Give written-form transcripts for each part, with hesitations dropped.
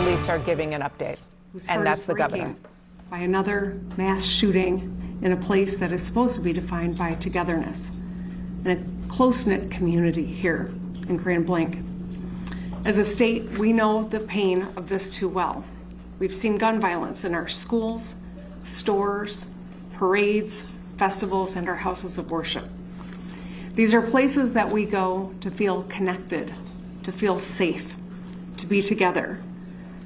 police are giving an update, and that's the governor. By another mass shooting in a place that is supposed to be defined by togetherness and a close-knit community here in Grand Blanc. As a state, we know the pain of this too well. We've seen gun violence in our schools, stores, parades, festivals, and our houses of worship. These are places that we go to feel connected, to feel safe, to be together.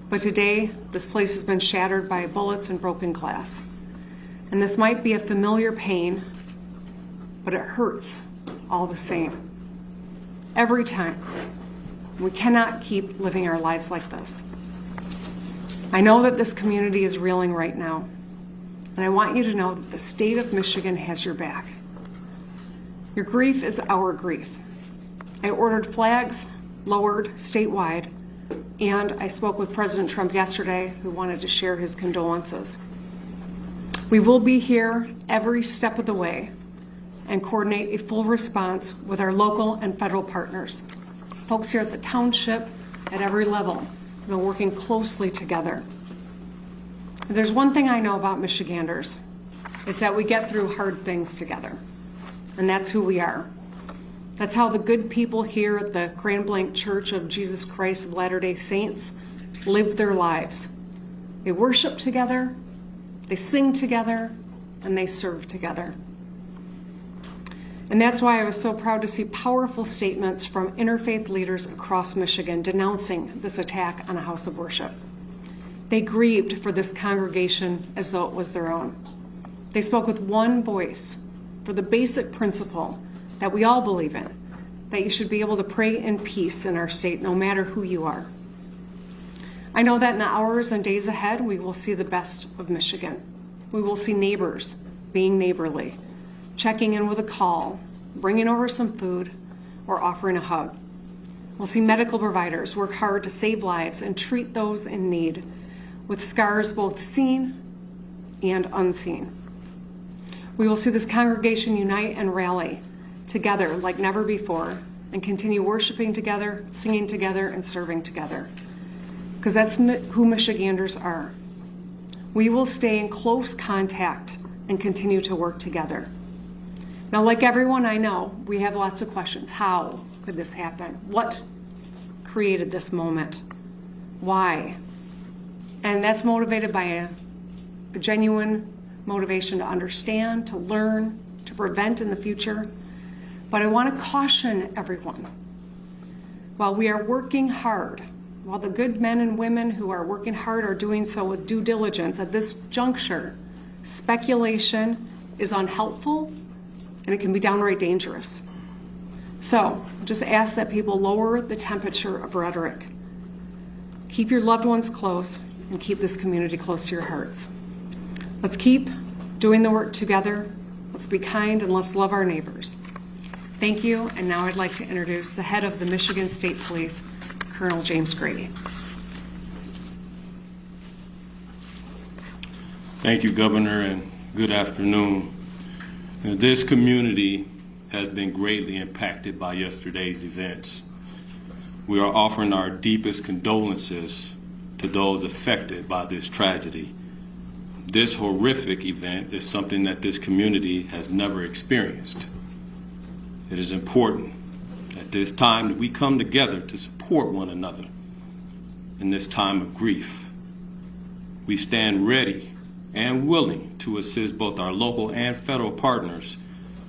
But today, this place has been shattered by bullets and broken glass. And this might be a familiar pain, but it hurts all the same. Every time. We cannot keep living our lives like this. I know that this community is reeling right now, and I want you to know that the state of Michigan has your back. Your grief is our grief. I ordered flags lowered statewide, and I spoke with President Trump yesterday, who wanted to share his condolences. We will be here every step of the way and coordinate a full response with our local and federal partners. Folks here at the township, at every level, have been working closely together. If there's one thing I know about Michiganders, it's that we get through hard things together, and that's who we are. That's how the good people here at the Grand Blanc Church of Jesus Christ of Latter-day Saints live their lives. They worship together, they sing together, and they serve together. And that's why I was so proud to see powerful statements from interfaith leaders across Michigan denouncing this attack on a house of worship. They grieved for this congregation as though it was their own. They spoke with one voice for the basic principle that we all believe in, that you should be able to pray in peace in our state no matter who you are. I know that in the hours and days ahead, we will see the best of Michigan. We will see neighbors being neighborly, checking in with a call, bringing over some food, or offering a hug. We'll see medical providers work hard to save lives and treat those in need, with scars both seen and unseen. We will see this congregation unite and rally together like never before and continue worshiping together, singing together, and serving together. Because that's who Michiganders are. We will stay in close contact and continue to work together. Now, like everyone I know, we have lots of questions. How could this happen? What created this moment? Why? And that's motivated by a genuine motivation to understand, to learn, to prevent in the future. But I want to caution everyone. While we are working hard, while the good men and women who are working hard are doing so with due diligence at this juncture, speculation is unhelpful and it can be downright dangerous. So just ask that people lower the temperature of rhetoric. Keep your loved ones close and keep this community close to your hearts. Let's keep doing the work together. Let's be kind and let's love our neighbors. Thank you, and now I'd like to introduce the head of the Michigan State Police, Colonel James Grady. Thank you, Governor, and good afternoon. This community has been greatly impacted by yesterday's events. We are offering our deepest condolences to those affected by this tragedy. This horrific event is something that this community has never experienced. It is important at this time that we come together to support one another in this time of grief. We stand ready and willing to assist both our local and federal partners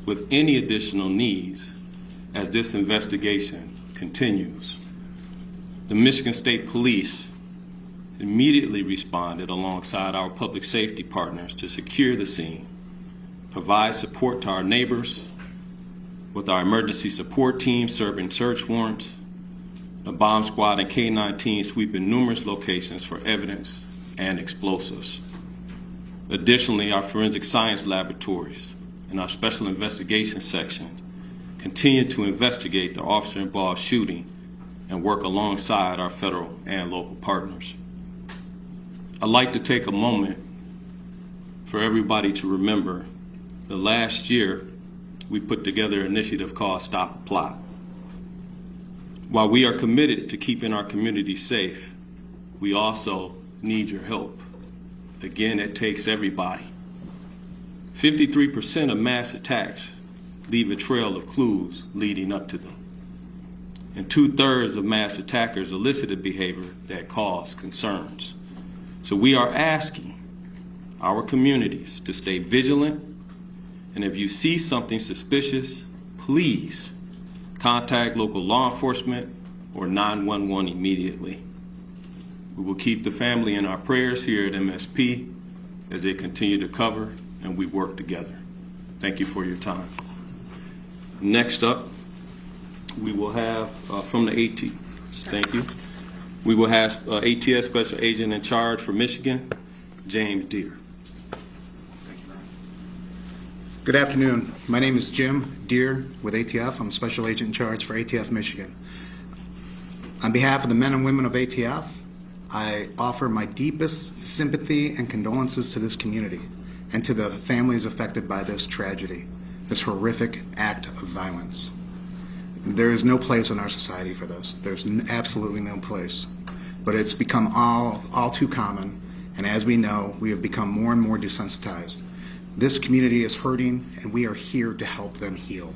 with any additional needs as this investigation continues. The Michigan State Police immediately responded alongside our public safety partners to secure the scene, provide support to our neighbors, with our emergency support team serving search warrants, the bomb squad and K-9 team sweeping numerous locations for evidence and explosives. Additionally, our forensic science laboratories and our special investigation sections continue to investigate the officer-involved shooting and work alongside our federal and local partners. I'd like to take a moment for everybody to remember that last year we put together an initiative called Stop the Plot. While we are committed to keeping our community safe, we also need your help. Again, it takes everybody. 53% of mass attacks leave a trail of clues leading up to them. And 2/3 of mass attackers elicited behavior that caused concerns. So we are asking our communities to stay vigilant, and if you see something suspicious, please contact local law enforcement or 911 immediately. We will keep the family in our prayers here at MSP as they continue to cover and we work together. Thank you for your time. Next up, we will have from the AT. Thank you. We will have ATS Special Agent in Charge for Michigan, James Deere. Good afternoon. My name is Jim Deere with ATF. I'm Special Agent in Charge for ATF Michigan. On behalf of the men and women of ATF, I offer my deepest sympathy and condolences to this community and to the families affected by this tragedy, this horrific act of violence. There is no place in our society for this. There's absolutely no place. But it's become all too common, and as we know, we have become more and more desensitized. This community is hurting, and we are here to help them heal.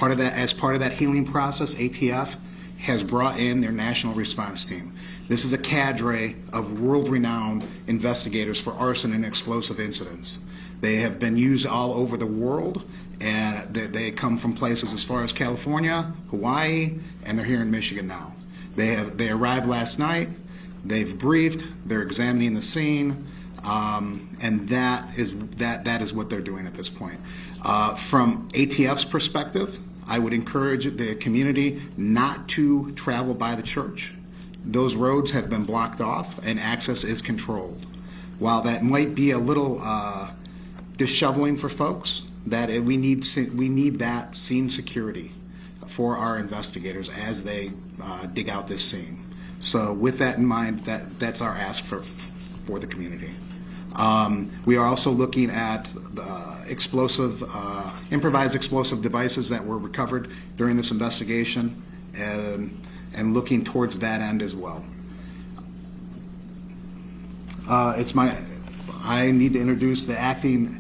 As part of that healing process, ATF has brought in their national response team. This is a cadre of world-renowned investigators for arson and explosive incidents. They have been used all over the world, and they come from places as far as California, Hawaii, and they're here in Michigan now. They arrived last night, they've briefed, they're examining the scene, and that is what they're doing at this point. From ATF's perspective, I would encourage the community not to travel by the church. Those roads have been blocked off and access is controlled. While that might be a little disheveling for folks, we need that scene security for our investigators as they dig out this scene. So with that in mind, that's our ask for the community. We are also looking at improvised explosive devices that were recovered during this investigation and looking towards that end as well. I need to introduce the acting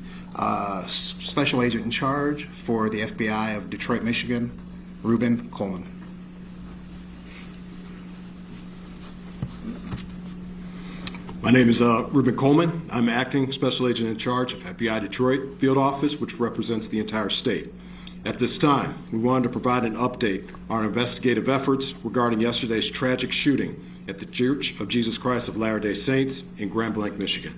special agent in charge for the FBI of Detroit, Michigan, Ruben Coleman. My name is Ruben Coleman. I'm acting special agent in charge of FBI Detroit Field Office, which represents the entire state. At this time, we wanted to provide an update on our investigative efforts regarding yesterday's tragic shooting at the Church of Jesus Christ of Latter-day Saints in Grand Blanc, Michigan.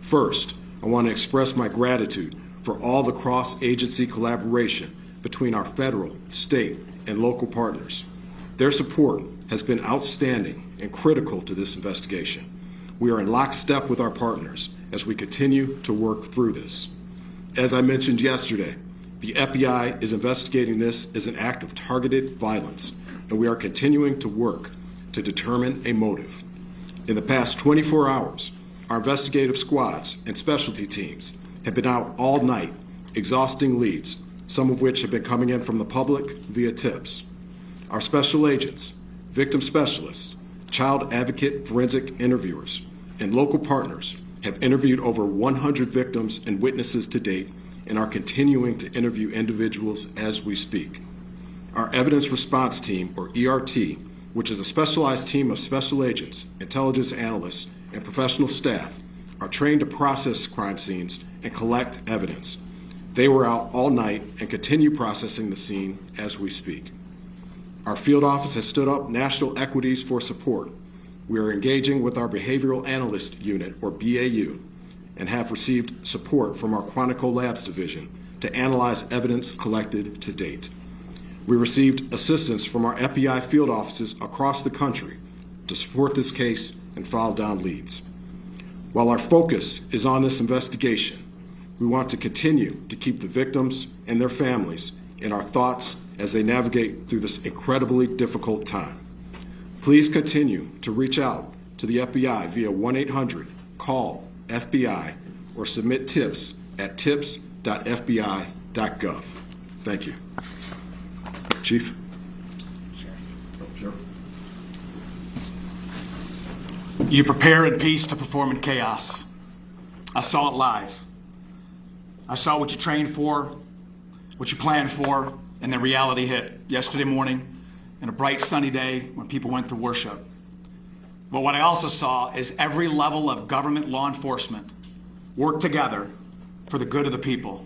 First, I want to express my gratitude for all the cross-agency collaboration between our federal, state, and local partners. Their support has been outstanding and critical to this investigation. We are in lockstep with our partners as we continue to work through this. As I mentioned yesterday, the FBI is investigating this as an act of targeted violence, and we are continuing to work to determine a motive. In the past 24 hours, our investigative squads and specialty teams have been out all night, exhausting leads, some of which have been coming in from the public via tips. Our special agents, victim specialists, child advocate forensic interviewers, and local partners have interviewed over 100 victims and witnesses to date and are continuing to interview individuals as we speak. Our Evidence Response Team, or ERT, which is a specialized team of special agents, intelligence analysts, and professional staff, are trained to process crime scenes and collect evidence. They were out all night and continue processing the scene as we speak. Our field office has stood up national equities for support. We are engaging with our Behavioral Analyst Unit, or BAU, and have received support from our Quantico Labs division to analyze evidence collected to date. We received assistance from our FBI field offices across the country to support this case and file down leads. While our focus is on this investigation, we want to continue to keep the victims and their families in our thoughts as they navigate through this incredibly difficult time. Please continue to reach out to the FBI via 1-800-CALL-FBI or submit tips at tips.fbi.gov. Thank you. Chief? Sure. You prepare in peace to perform in chaos. I saw it live. I saw what you trained for, what you planned for, and then reality hit yesterday morning in a bright sunny day when people went to worship. But what I also saw is every level of government law enforcement work together for the good of the people.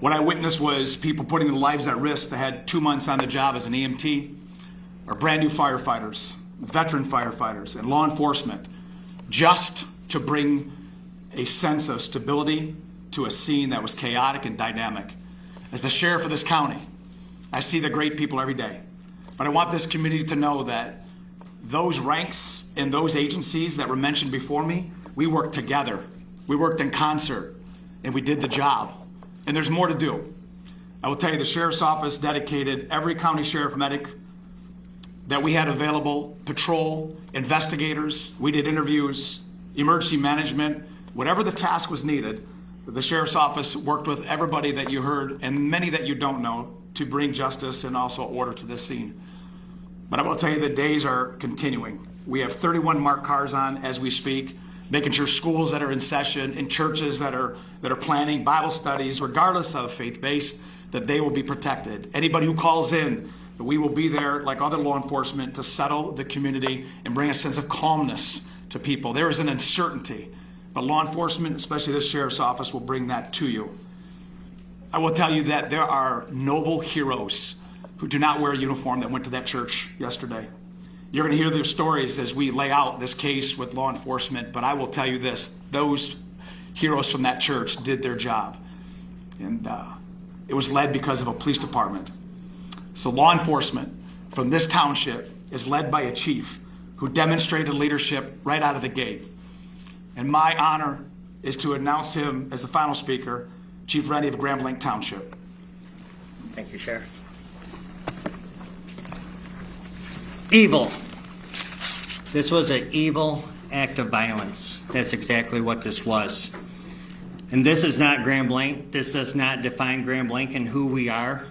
What I witnessed was people putting their lives at risk that had 2 months on the job as an EMT, or brand new firefighters, veteran firefighters, and law enforcement, just to bring a sense of stability to a scene that was chaotic and dynamic. As the sheriff of this county, I see the great people every day. But I want this community to know that those ranks in those agencies that were mentioned before me, we worked together. We worked in concert, and we did the job. And there's more to do. I will tell you, the sheriff's office dedicated every county sheriff medic that we had available, patrol, investigators, we did interviews, emergency management, whatever the task was needed. The sheriff's office worked with everybody that you heard and many that you don't know to bring justice and also order to this scene. But I will tell you, the days are continuing. We have 31 marked cars on as we speak, making sure schools that are in session, in churches that are planning Bible studies, regardless of faith-based, that they will be protected. Anybody who calls in, we will be there like other law enforcement to settle the community and bring a sense of calmness to people. There is an uncertainty, but law enforcement, especially the sheriff's office, will bring that to you. I will tell you that there are noble heroes who do not wear a uniform that went to that church yesterday. You're going to hear their stories as we lay out this case with law enforcement, but I will tell you this, those heroes from that church did their job. And it was led because of a police department. So law enforcement from this township is led by a chief who demonstrated leadership right out of the gate. And my honor is to announce him as the final speaker, Chief Rennie of Grand Blanc Township. Thank you, Sheriff. Evil. This was an evil act of violence. That's exactly what this was. And this is not Grand Blanc. This does not define Grand Blanc and who we are.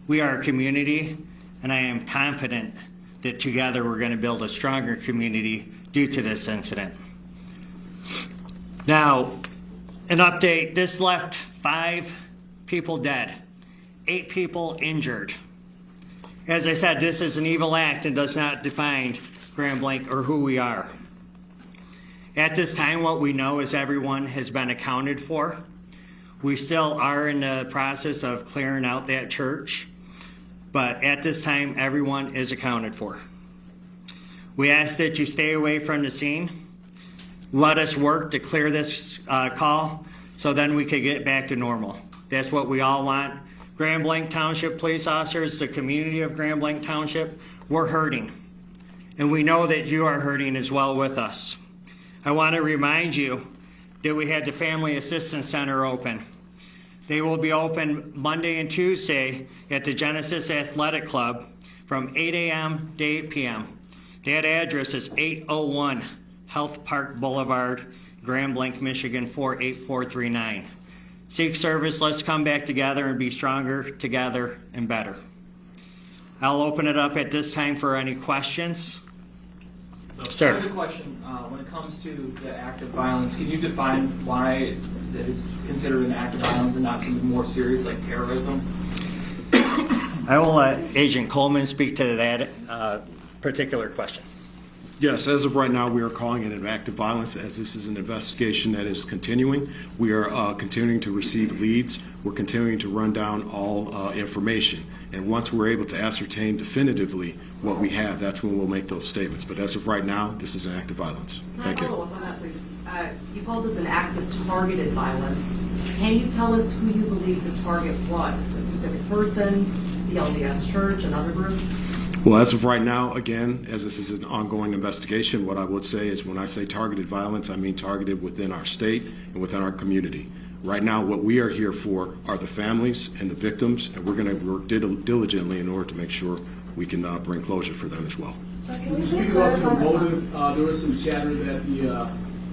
We are a community, and I am confident that together we're going to build a stronger community due to this incident. Now, an update. This left 5 people dead, 8 people injured. As I said, this is an evil act and does not define Grand Blanc or who we are. At this time, what we know is everyone has been accounted for. We still are in the process of clearing out that church, but at this time, everyone is accounted for. We ask that you stay away from the scene. Let us work to clear this call so then we can get back to normal. That's what we all want. Grand Blanc Township police officers, the community of Grand Blanc Township, we're hurting. And we know that you are hurting as well with us. I want to remind you that we had the Family Assistance Center open. They will be open Monday and Tuesday at the Genesis Athletic Club from 8 a.m. to 8 p.m. That address is 801 Health Park Boulevard, Grand Blanc, Michigan 48439. Seek service, let's come back together and be stronger together and better. I'll open it up at this time for any questions. Sir. I have a question. When it comes to the act of violence, can you define why that is considered an act of violence and not something more serious like terrorism? I will let Agent Coleman speak to that particular question. Yes, as of right now, we are calling it an act of violence as this is an investigation that is continuing. We are continuing to receive leads. We're continuing to run down all information. And once we're able to ascertain definitively what we have, that's when we'll make those statements. But as of right now, this is an act of violence. Thank you. Can I follow up on that, please? You called this an act of targeted violence. Can you tell us who you believe the target was? A specific person, the LDS Church, another group? Well, as of right now, again, as this is an ongoing investigation, what I would say is when I say targeted violence, I mean targeted within our state and within our community. Right now, what we are here for are the families and the victims, and we're going to work diligently in order to make sure we can bring closure for them as well. So can we Speaking about the motive, there was some chatter that the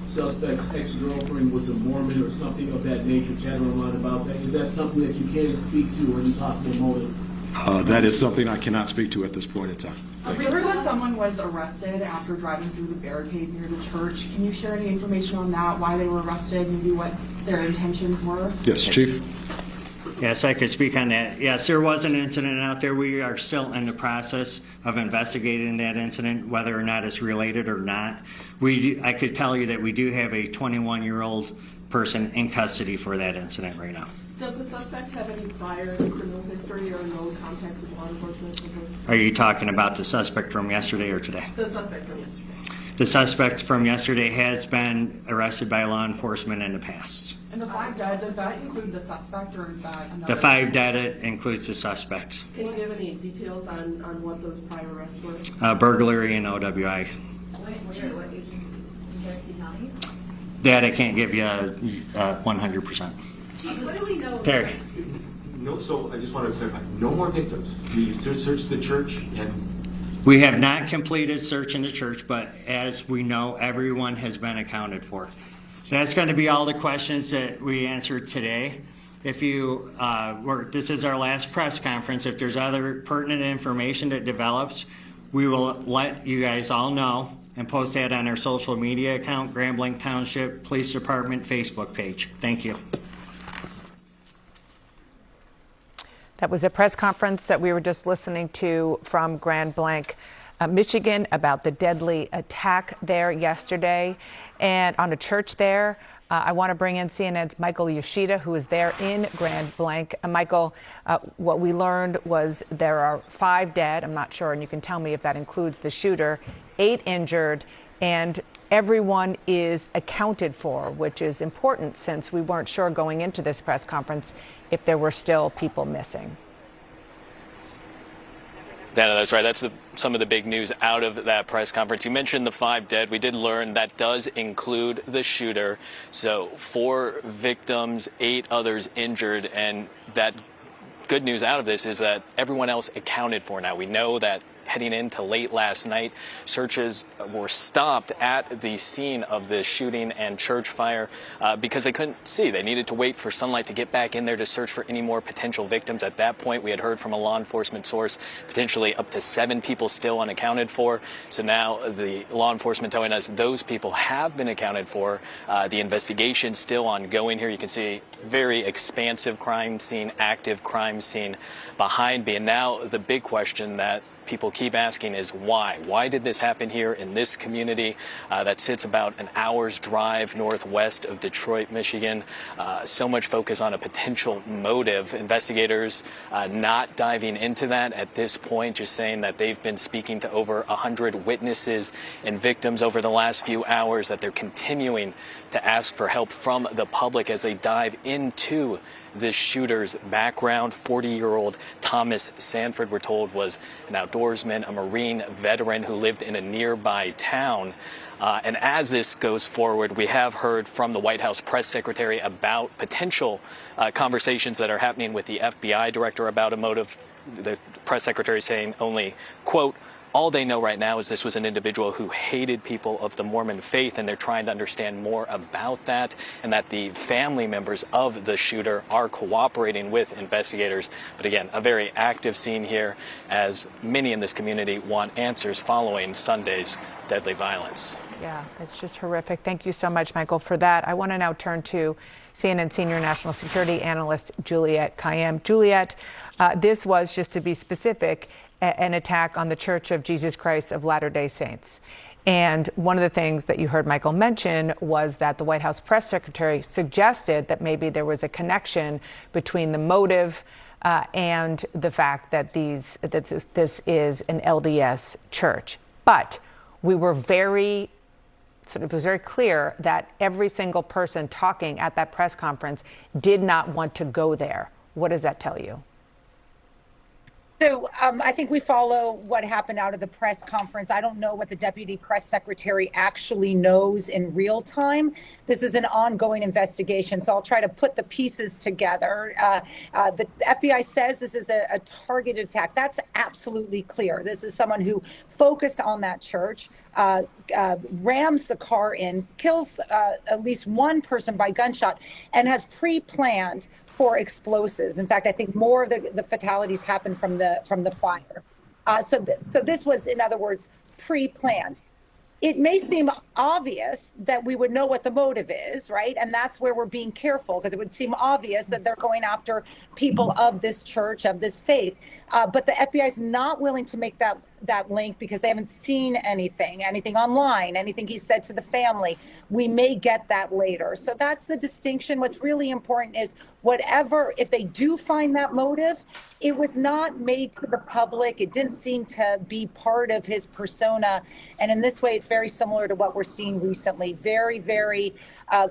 suspect's ex-girlfriend was a Mormon or something of that nature, chatter online about that. Is that something that you can speak to or any possible motive? That is something I cannot speak to at this point in time. We heard that someone was arrested after driving through the barricade near the church. Can you share any information on that, why they were arrested, maybe what their intentions were? Yes, Chief? Yes, I could speak on that. Yes, there was an incident out there. We are still in the process of investigating that incident, whether or not it's related or not. I could tell you that we do have a 21-year-old person in custody for that incident right now. Does the suspect have any prior criminal history or no contact with law enforcement? Are you talking about the suspect from yesterday or today? The suspect from yesterday. The suspect from yesterday has been arrested by law enforcement in the past. And the 5 dead, does that include the suspect or is that another? The 5 dead includes the suspect. Can you give any details on what those prior arrests were? Burglary and OWI. What agencies? Can you tell me? That I can't give you 100%. Chief, what do we know? Terry. No, so I just want to clarify, no more victims. We searched the church and We have not completed search in the church, but as we know, everyone has been accounted for. That's going to be all the questions that we answered today. If you, this is our last press conference. If there's other pertinent information that develops, we will let you guys all know and post that on our social media account, Grand Blanc Township Police Department Facebook page. Thank you. That was a press conference that we were just listening to from Grand Blanc, Michigan, about the deadly attack there yesterday and on a church there. I want to bring in CNN's Michael Yoshida, who is there in Grand Blanc. Michael, what we learned was there are 5 dead. I'm not sure, and you can tell me if that includes the shooter, 8 injured, and everyone is accounted for, which is important since we weren't sure going into this press conference if there were still people missing. Dana, that's right. That's some of the big news out of that press conference. You mentioned the 5 dead. We did learn that does include the shooter. So 4 victims, 8 others injured. And that good news out of this is that everyone else accounted for now. We know that heading into late last night, searches were stopped at the scene of the shooting and church fire because they couldn't see. They needed to wait for sunlight to get back in there to search for any more potential victims. At that point, we had heard from a law enforcement source, potentially up to 7 people still unaccounted for. So now the law enforcement telling us those people have been accounted for. The investigation still ongoing here. You can see very expansive crime scene, active crime scene behind me. And now the big question that people keep asking is why? Why did this happen here in this community that sits about an hour's drive northwest of Detroit, Michigan? So much focus on a potential motive. Investigators not diving into that at this point, just saying that they've been speaking to over 100 witnesses and victims over the last few hours, that they're continuing to ask for help from the public as they dive into this shooter's background. 40-year-old Thomas Sanford, we're told, was an outdoorsman, a Marine veteran who lived in a nearby town. And as this goes forward, we have heard from the White House press secretary about potential conversations that are happening with the FBI director about a motive. The press secretary saying only, quote, all they know right now is this was an individual who hated people of the Mormon faith, and they're trying to understand more about that, and that the family members of the shooter are cooperating with investigators. But again, a very active scene here, as many in this community want answers following Sunday's deadly violence. Yeah, it's just horrific. Thank you so much, Michael, for that. I want to now turn to CNN senior national security analyst Juliette Kayyem. Juliette, this was, just to be specific, an attack on the Church of Jesus Christ of Latter-day Saints. And one of the things that you heard Michael mention was that the White House press secretary suggested that maybe there was a connection between the motive and the fact that this is an LDS church. But we were it was very clear that every single person talking at that press conference did not want to go there. What does that tell you? So I think we follow what happened out of the press conference. I don't know what the deputy press secretary actually knows in real time. This is an ongoing investigation, so I'll try to put the pieces together. The FBI says this is a targeted attack. That's absolutely clear. This is someone who focused on that church, rams the car in, kills at least one person by gunshot, and has pre-planned for explosives. In fact, I think more of the fatalities happened from the the fire. So this was, in other words, pre-planned. It may seem obvious that we would know what the motive is, right? And that's where we're being careful, because it would seem obvious that they're going after people of this church, of this faith. But the FBI is not willing to make that link because they haven't seen anything online, anything he said to the family. We may get that later. So that's the distinction. What's really important is whatever, if they do find that motive, it was not made to the public. It didn't seem to be part of his persona. And in this way, it's very similar to what we're seeing recently. Very, very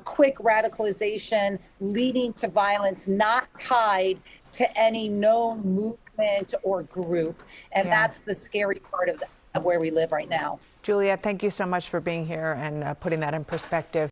quick radicalization leading to violence, not tied to any known movement or group. And that's the scary part of where we live right now. Juliet, thank you so much for being here and putting that in perspective.